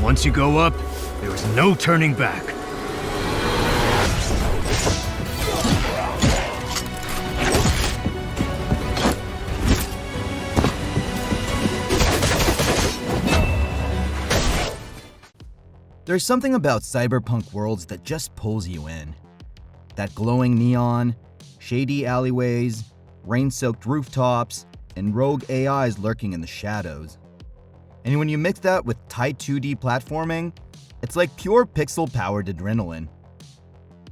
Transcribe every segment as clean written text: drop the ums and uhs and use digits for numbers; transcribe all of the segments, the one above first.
once you go up, there is no turning back. There's something about cyberpunk worlds that just pulls you in. That glowing neon, shady alleyways, rain-soaked rooftops, and rogue AIs lurking in the shadows. And when you mix that with tight 2D platforming, it's like pure pixel-powered adrenaline.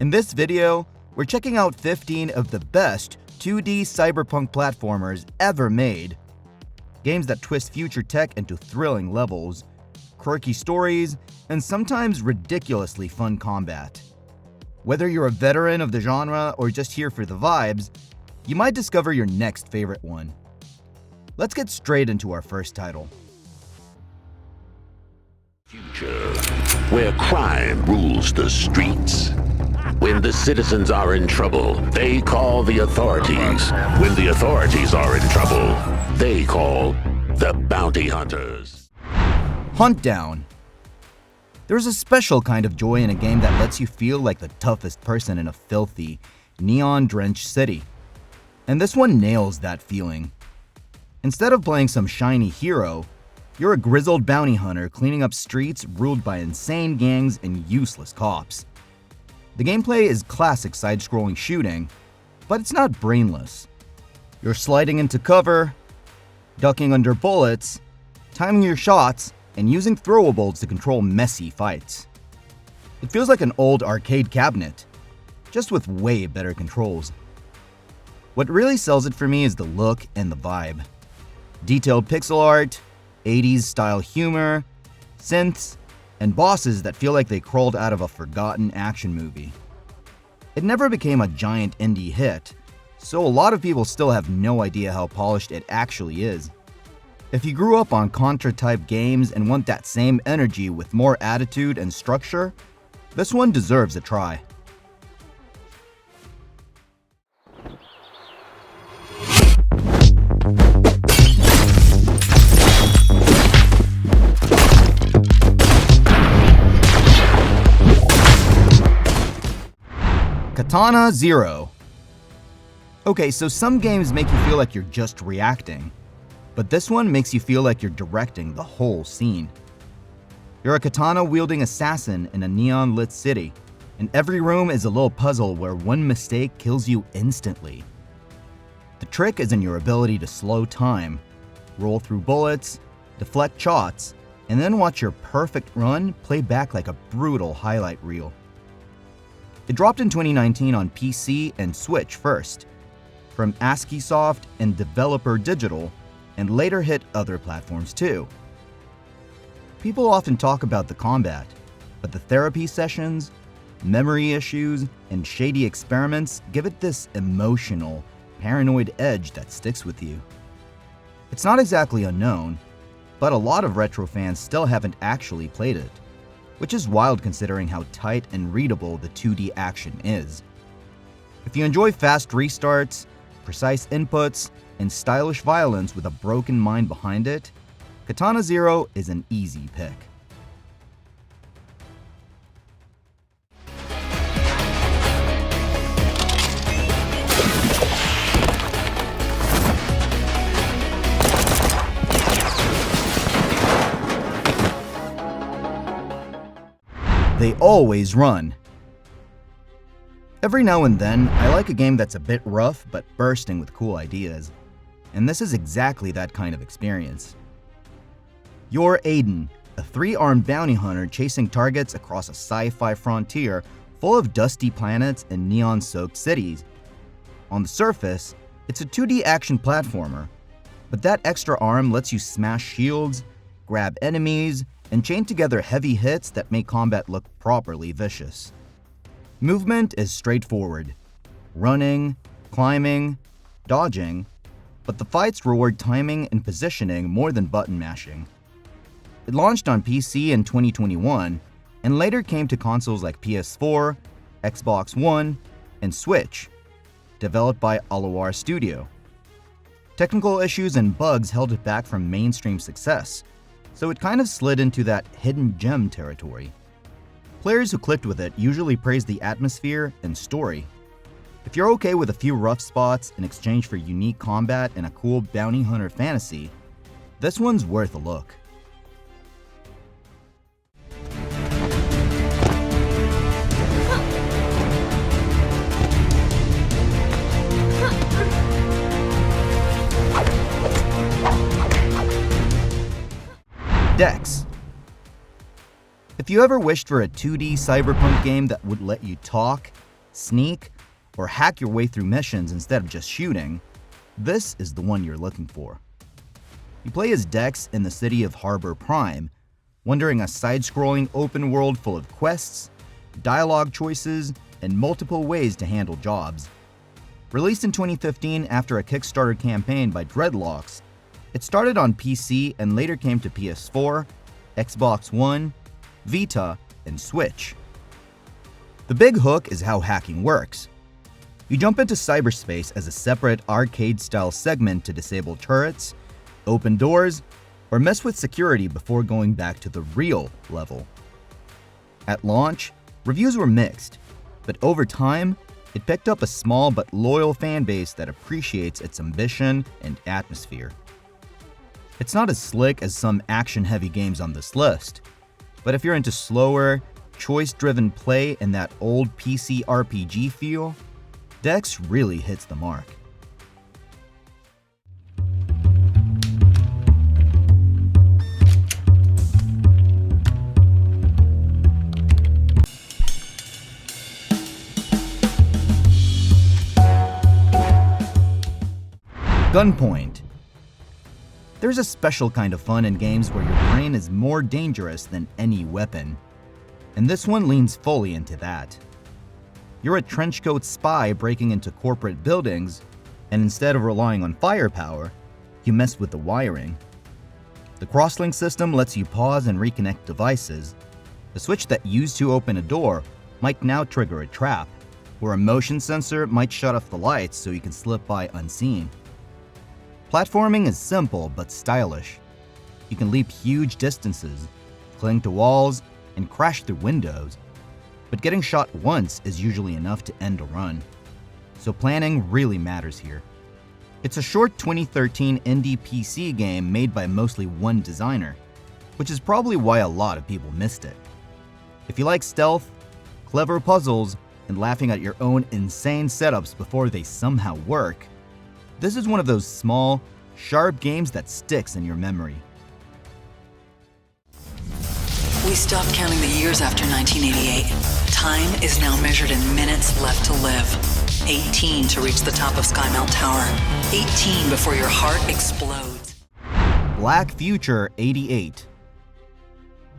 In this video, we're checking out 15 of the best 2D cyberpunk platformers ever made. Games that twist future tech into thrilling levels, quirky stories, and sometimes ridiculously fun combat. Whether you're a veteran of the genre or just here for the vibes, you might discover your next favorite one. Let's get straight into our first title. Future, where crime rules the streets. When the citizens are in trouble, they call the authorities. When the authorities are in trouble, they call the bounty hunters. Huntdown. There's a special kind of joy in a game that lets you feel like the toughest person in a filthy, neon-drenched city. And this one nails that feeling. Instead of playing some shiny hero, you're a grizzled bounty hunter cleaning up streets ruled by insane gangs and useless cops. The gameplay is classic side-scrolling shooting, but it's not brainless. You're sliding into cover, ducking under bullets, timing your shots, and using throwables to control messy fights. It feels like an old arcade cabinet, just with way better controls. What really sells it for me is the look and the vibe. Detailed pixel art, 80s style humor, synths, and bosses that feel like they crawled out of a forgotten action movie. It never became a giant indie hit, so a lot of people still have no idea how polished it actually is. If you grew up on Contra-type games and want that same energy with more attitude and structure, this one deserves a try. Katana Zero. Okay, so some games make you feel like you're just reacting, but this one makes you feel like you're directing the whole scene. You're a katana-wielding assassin in a neon-lit city, and every room is a little puzzle where one mistake kills you instantly. The trick is in your ability to slow time, roll through bullets, deflect shots, and then watch your perfect run play back like a brutal highlight reel. It dropped in 2019 on PC and Switch first, from ASCII Soft and Developer Digital, and later hit other platforms too. People often talk about the combat, but the therapy sessions, memory issues, and shady experiments give it this emotional, paranoid edge that sticks with you. It's not exactly unknown, but a lot of retro fans still haven't actually played it, which is wild considering how tight and readable the 2D action is. If you enjoy fast restarts, precise inputs, and stylish violence with a broken mind behind it, Katana Zero is an easy pick. They always run. Every now and then, I like a game that's a bit rough but bursting with cool ideas. And this is exactly that kind of experience. You're Aiden, a 3-armed bounty hunter chasing targets across a sci-fi frontier full of dusty planets and neon-soaked cities. On the surface, it's a 2D action platformer, but that extra arm lets you smash shields, grab enemies, and chain together heavy hits that make combat look properly vicious. Movement is straightforward: running, climbing, dodging, but the fights reward timing and positioning more than button mashing. It launched on PC in 2021 and later came to consoles like PS4, Xbox One, and Switch, developed by Alawar Studio. Technical issues and bugs held it back from mainstream success, so it kind of slid into that hidden gem territory. Players who clicked with it usually praised the atmosphere and story. If you're okay with a few rough spots in exchange for unique combat and a cool bounty hunter fantasy, this one's worth a look. Dex. If you ever wished for a 2D Cyberpunk game that would let you talk, sneak, or hack your way through missions instead of just shooting, this is the one you're looking for. You play as Dex in the city of Harbor Prime, wandering a side-scrolling open world full of quests, dialogue choices, and multiple ways to handle jobs. Released in 2015 after a Kickstarter campaign by Dreadlocks, it started on PC and later came to PS4, Xbox One, Vita, and Switch. The big hook is how hacking works. You jump into cyberspace as a separate arcade-style segment to disable turrets, open doors, or mess with security before going back to the real level. At launch, reviews were mixed, but over time, it picked up a small but loyal fan base that appreciates its ambition and atmosphere. It's not as slick as some action-heavy games on this list, but if you're into slower, choice-driven play and that old PC RPG feel, Dex really hits the mark. Gunpoint. There's a special kind of fun in games where your brain is more dangerous than any weapon, and this one leans fully into that. You're a trenchcoat spy breaking into corporate buildings, and instead of relying on firepower, you mess with the wiring. The crosslink system lets you pause and reconnect devices. The switch that used to open a door might now trigger a trap, or a motion sensor might shut off the lights so you can slip by unseen. Platforming is simple but stylish. You can leap huge distances, cling to walls, and crash through windows. But getting shot once is usually enough to end a run. So planning really matters here. It's a short 2013 indie PC game made by mostly one designer, which is probably why a lot of people missed it. If you like stealth, clever puzzles, and laughing at your own insane setups before they somehow work, this is one of those small, sharp games that sticks in your memory. We stopped counting the years after 1988. Time is now measured in minutes left to live. 18 to reach the top of Skymount Tower. 18 before your heart explodes. Black Future 88.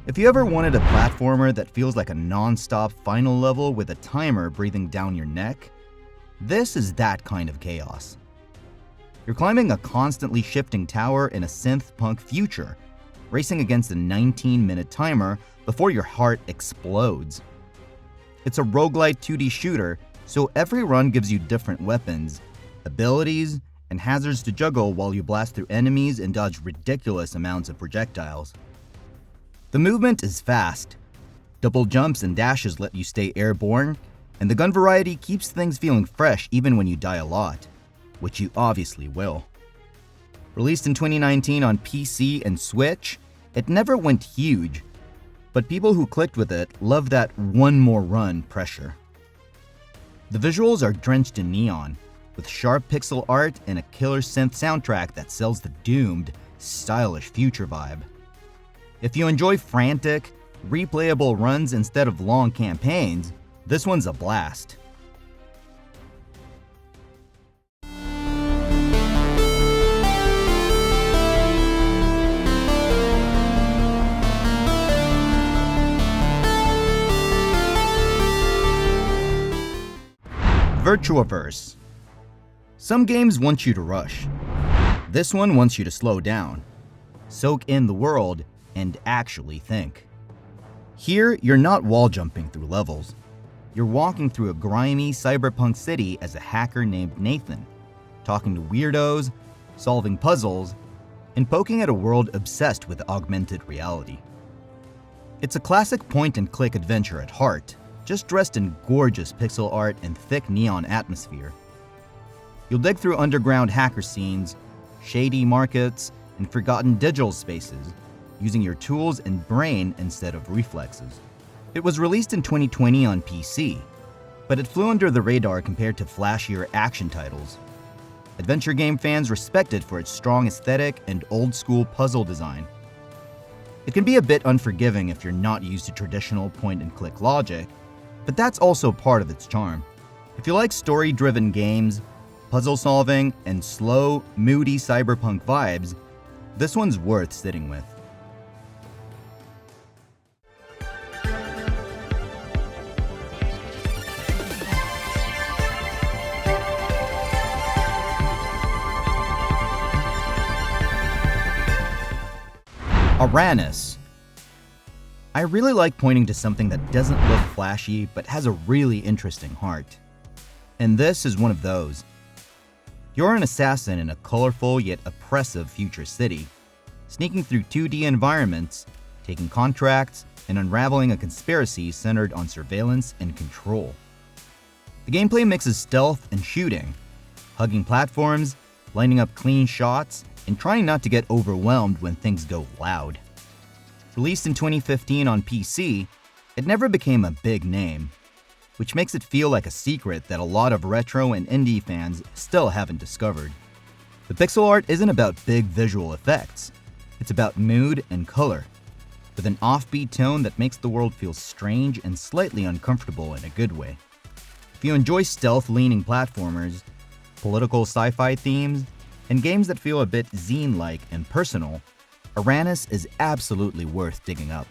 If you ever wanted a platformer that feels like a non-stop final level with a timer breathing down your neck, this is that kind of chaos. You're climbing a constantly shifting tower in a synth-punk future, racing against a 19-minute timer before your heart explodes. It's a roguelite 2D shooter, so every run gives you different weapons, abilities, and hazards to juggle while you blast through enemies and dodge ridiculous amounts of projectiles. The movement is fast. Double jumps and dashes let you stay airborne, and the gun variety keeps things feeling fresh even when you die a lot, which you obviously will. Released in 2019 on PC and Switch, it never went huge, but people who clicked with it love that one more run pressure. The visuals are drenched in neon, with sharp pixel art and a killer synth soundtrack that sells the doomed, stylish future vibe. If you enjoy frantic, replayable runs instead of long campaigns, this one's a blast. VirtuaVerse. Some games want you to rush. This one wants you to slow down, soak in the world, and actually think. Here, you're not wall jumping through levels. You're walking through a grimy cyberpunk city as a hacker named Nathan, talking to weirdos, solving puzzles, and poking at a world obsessed with augmented reality. It's a classic point-and-click adventure at heart, just dressed in gorgeous pixel art and thick neon atmosphere. You'll dig through underground hacker scenes, shady markets, and forgotten digital spaces, using your tools and brain instead of reflexes. It was released in 2020 on PC, but it flew under the radar compared to flashier action titles. Adventure game fans respect it for its strong aesthetic and old-school puzzle design. It can be a bit unforgiving if you're not used to traditional point-and-click logic, but that's also part of its charm. If you like story-driven games, puzzle solving, and slow, moody cyberpunk vibes, this one's worth sitting with. Aerannis. I really like pointing to something that doesn't look flashy but has a really interesting heart. And this is one of those. You're an assassin in a colorful yet oppressive future city, sneaking through 2D environments, taking contracts, and unraveling a conspiracy centered on surveillance and control. The gameplay mixes stealth and shooting, hugging platforms, lining up clean shots, and trying not to get overwhelmed when things go loud. Released in 2015 on PC, it never became a big name, which makes it feel like a secret that a lot of retro and indie fans still haven't discovered. The pixel art isn't about big visual effects, it's about mood and color, with an offbeat tone that makes the world feel strange and slightly uncomfortable in a good way. If you enjoy stealth-leaning platformers, political sci-fi themes, and games that feel a bit zine-like and personal, Aerannis is absolutely worth digging up.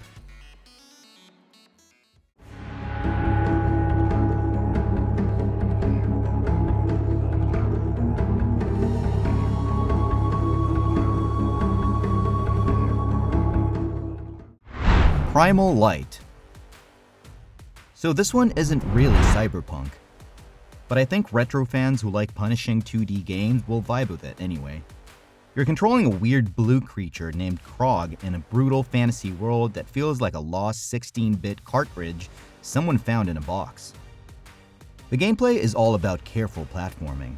Primal Light. So this one isn't really Cyberpunk, but I think retro fans who like punishing 2D games will vibe with it anyway. You're controlling a weird blue creature named Krog in a brutal fantasy world that feels like a lost 16-bit cartridge someone found in a box. The gameplay is all about careful platforming,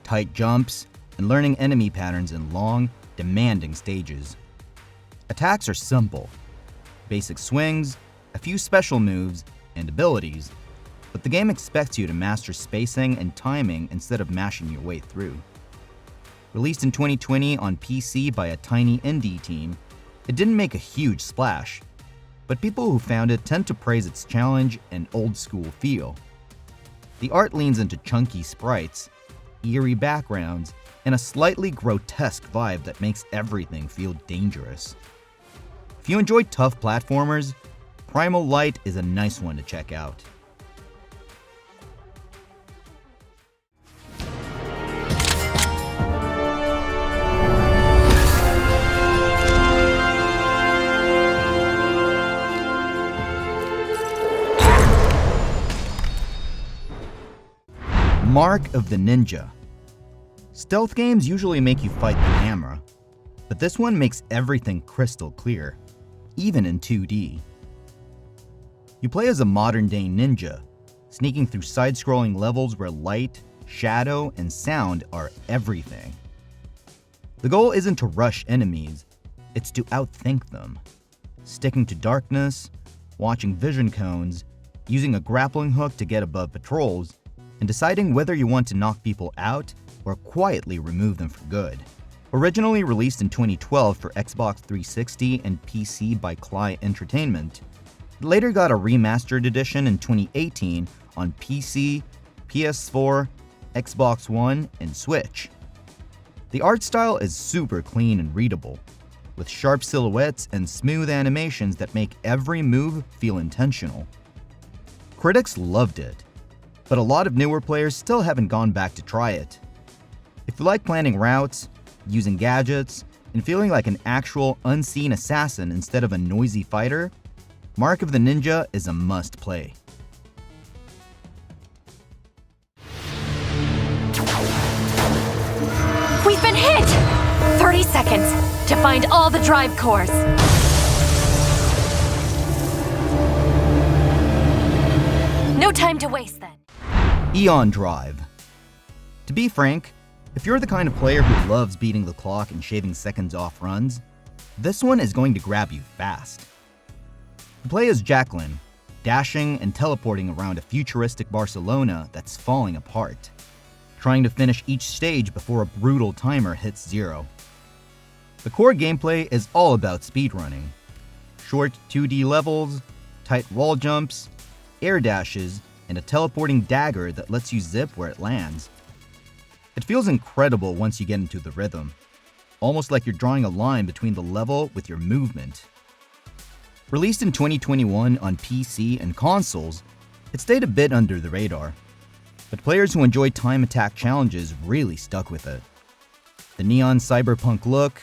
tight jumps, and learning enemy patterns in long, demanding stages. Attacks are simple. Basic swings, a few special moves, and abilities, but the game expects you to master spacing and timing instead of mashing your way through. Released in 2020 on PC by a tiny indie team, it didn't make a huge splash, but people who found it tend to praise its challenge and old-school feel. The art leans into chunky sprites, eerie backgrounds, and a slightly grotesque vibe that makes everything feel dangerous. If you enjoy tough platformers, Primal Light is a nice one to check out. Mark of the Ninja. Stealth games usually make you fight the camera, but this one makes everything crystal clear, even in 2D. You play as a modern-day ninja, sneaking through side-scrolling levels where light, shadow, and sound are everything. The goal isn't to rush enemies, it's to outthink them, sticking to darkness, watching vision cones, using a grappling hook to get above patrols, and deciding whether you want to knock people out or quietly remove them for good. Originally released in 2012 for Xbox 360 and PC by Klei Entertainment, it later got a remastered edition in 2018 on PC, PS4, Xbox One, and Switch. The art style is super clean and readable, with sharp silhouettes and smooth animations that make every move feel intentional. Critics loved it, but a lot of newer players still haven't gone back to try it. If you like planning routes, using gadgets, and feeling like an actual unseen assassin instead of a noisy fighter, Mark of the Ninja is a must-play. We've been hit! 30 30 seconds to find all the drive cores. No time to waste then. Aeon Drive. To be frank, if you're the kind of player who loves beating the clock and shaving seconds off runs, this one is going to grab you fast. You play as Jacqueline, dashing and teleporting around a futuristic Barcelona that's falling apart, trying to finish each stage before a brutal timer hits 0. The core gameplay is all about speedrunning. Short 2D levels, tight wall jumps, air dashes, and a teleporting dagger that lets you zip where it lands. It feels incredible once you get into the rhythm, almost like you're drawing a line between the level with your movement. Released in 2021 on PC and consoles, it stayed a bit under the radar, but players who enjoy time attack challenges really stuck with it. The neon cyberpunk look,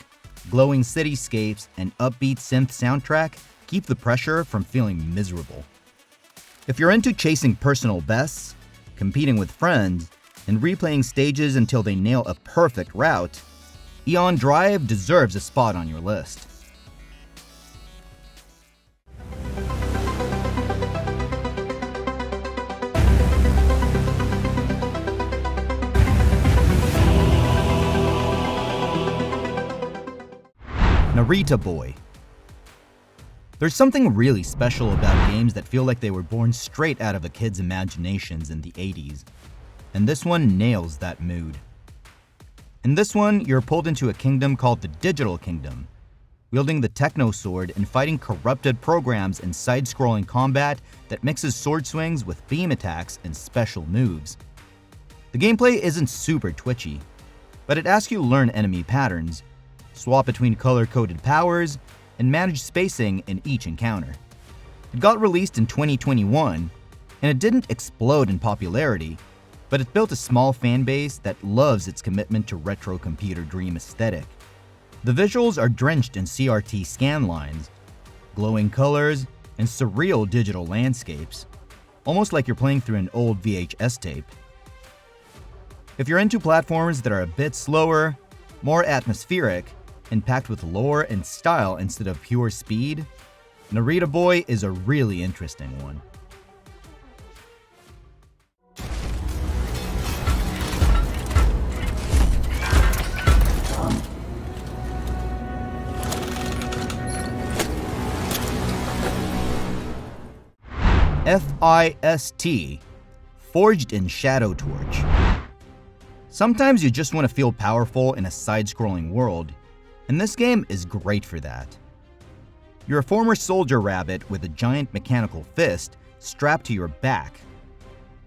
glowing cityscapes, and upbeat synth soundtrack keep the pressure from feeling miserable. If you're into chasing personal bests, competing with friends, and replaying stages until they nail a perfect route, Aeon Drive deserves a spot on your list. Narita Boy. There's something really special about games that feel like they were born straight out of a kid's imaginations in the 80s, and this one nails that mood. In this one, you're pulled into a kingdom called the Digital Kingdom, wielding the Techno Sword and fighting corrupted programs in side-scrolling combat that mixes sword swings with beam attacks and special moves. The gameplay isn't super twitchy, but it asks you to learn enemy patterns, swap between color-coded powers, and manage spacing in each encounter. It got released in 2021, and it didn't explode in popularity, but it built a small fan base that loves its commitment to retro computer dream aesthetic. The visuals are drenched in CRT scan lines, glowing colors, and surreal digital landscapes, almost like you're playing through an old VHS tape. If you're into platforms that are a bit slower, more atmospheric, and packed with lore and style instead of pure speed, Narita Boy is a really interesting one. F.I.S.T. Forged in Shadow Torch. Sometimes you just want to feel powerful in a side-scrolling world, and this game is great for that. You're a former soldier rabbit with a giant mechanical fist strapped to your back,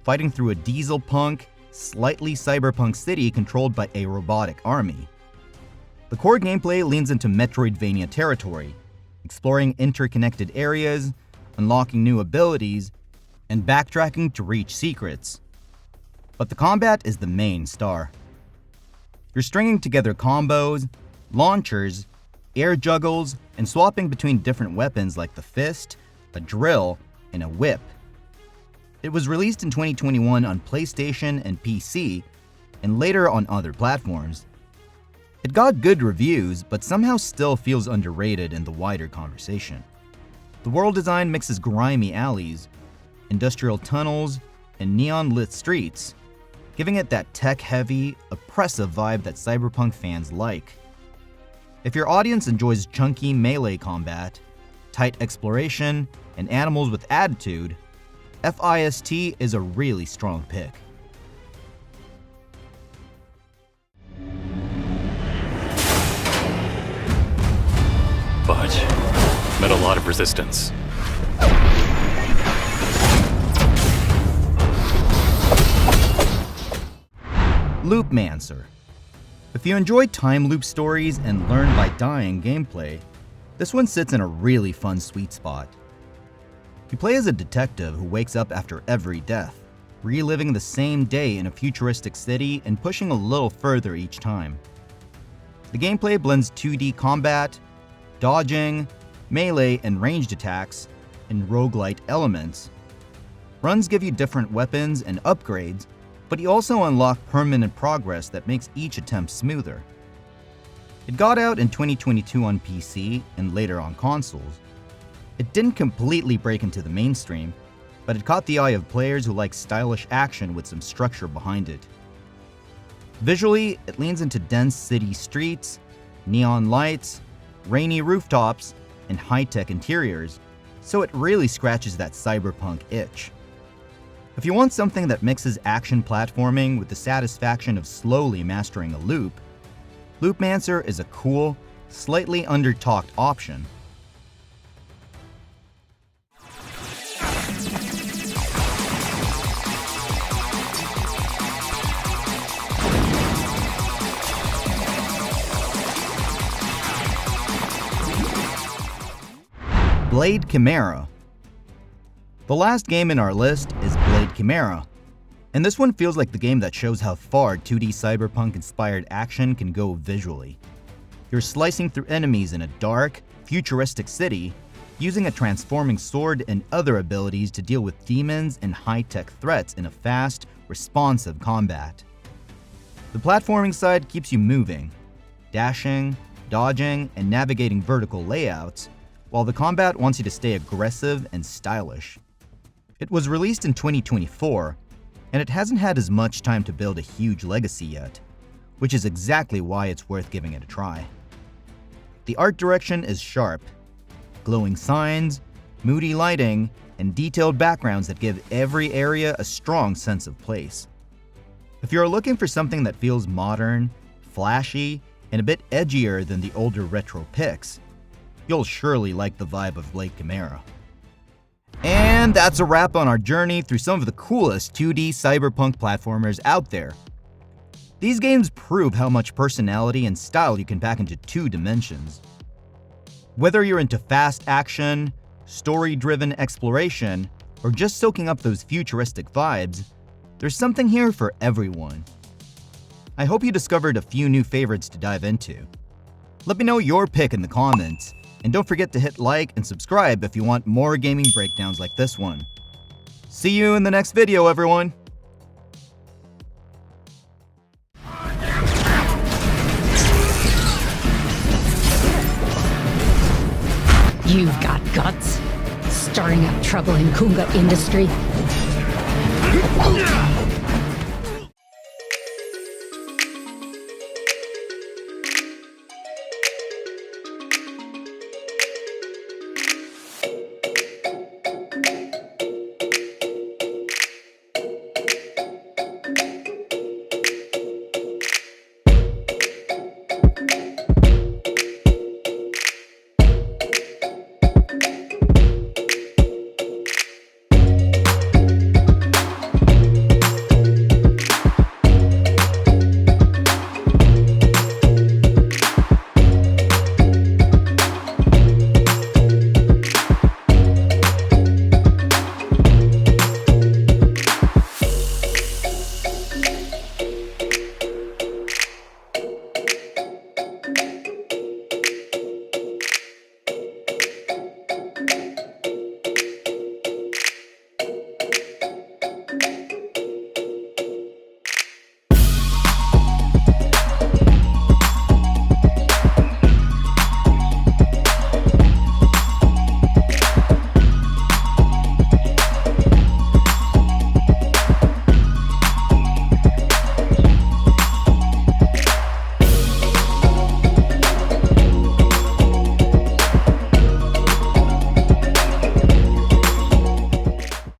fighting through a diesel-punk, slightly cyberpunk city controlled by a robotic army. The core gameplay leans into Metroidvania territory, exploring interconnected areas, unlocking new abilities, and backtracking to reach secrets. But the combat is the main star. You're stringing together combos, launchers, air juggles, and swapping between different weapons like the fist, a drill, and a whip. It was released in 2021 on PlayStation and PC, and later on other platforms. It got good reviews, but somehow still feels underrated in the wider conversation. The world design mixes grimy alleys, industrial tunnels, and neon-lit streets, giving it that tech-heavy, oppressive vibe that Cyberpunk fans like. If your audience enjoys chunky melee combat, tight exploration, and animals with attitude, F.I.S.T. is a really strong pick. But met a lot of resistance. Loopmancer. If you enjoy time loop stories and learn by dying gameplay, this one sits in a really fun sweet spot. You play as a detective who wakes up after every death, reliving the same day in a futuristic city and pushing a little further each time. The gameplay blends 2D combat, dodging, melee and ranged attacks, and roguelite elements. Runs give you different weapons and upgrades, but you also unlock permanent progress that makes each attempt smoother. It got out in 2022 on PC and later on consoles. It didn't completely break into the mainstream, but it caught the eye of players who like stylish action with some structure behind it. Visually, it leans into dense city streets, neon lights, rainy rooftops, and high-tech interiors, so it really scratches that cyberpunk itch. If you want something that mixes action platforming with the satisfaction of slowly mastering a loop, Loopmancer is a cool, slightly under-talked option. Blade Chimera. The last game in our list is Blade Chimera, and this one feels like the game that shows how far 2D cyberpunk-inspired action can go visually. You're slicing through enemies in a dark, futuristic city, using a transforming sword and other abilities to deal with demons and high-tech threats in a fast, responsive combat. The platforming side keeps you moving, dashing, dodging, and navigating vertical layouts, while the combat wants you to stay aggressive and stylish. It was released in 2024, and it hasn't had as much time to build a huge legacy yet, which is exactly why it's worth giving it a try. The art direction is sharp, glowing signs, moody lighting, and detailed backgrounds that give every area a strong sense of place. If you're looking for something that feels modern, flashy, and a bit edgier than the older retro pics, you'll surely like the vibe of Blade Chimera. And that's a wrap on our journey through some of the coolest 2D cyberpunk platformers out there. These games prove how much personality and style you can pack into 2 dimensions. Whether you're into fast action, story-driven exploration, or just soaking up those futuristic vibes, there's something here for everyone. I hope you discovered a few new favorites to dive into. Let me know your pick in the comments, and don't forget to hit like and subscribe if you want more gaming breakdowns like this one. See you in the next video, everyone! You've got guts. Stirring up trouble in Kunga industry.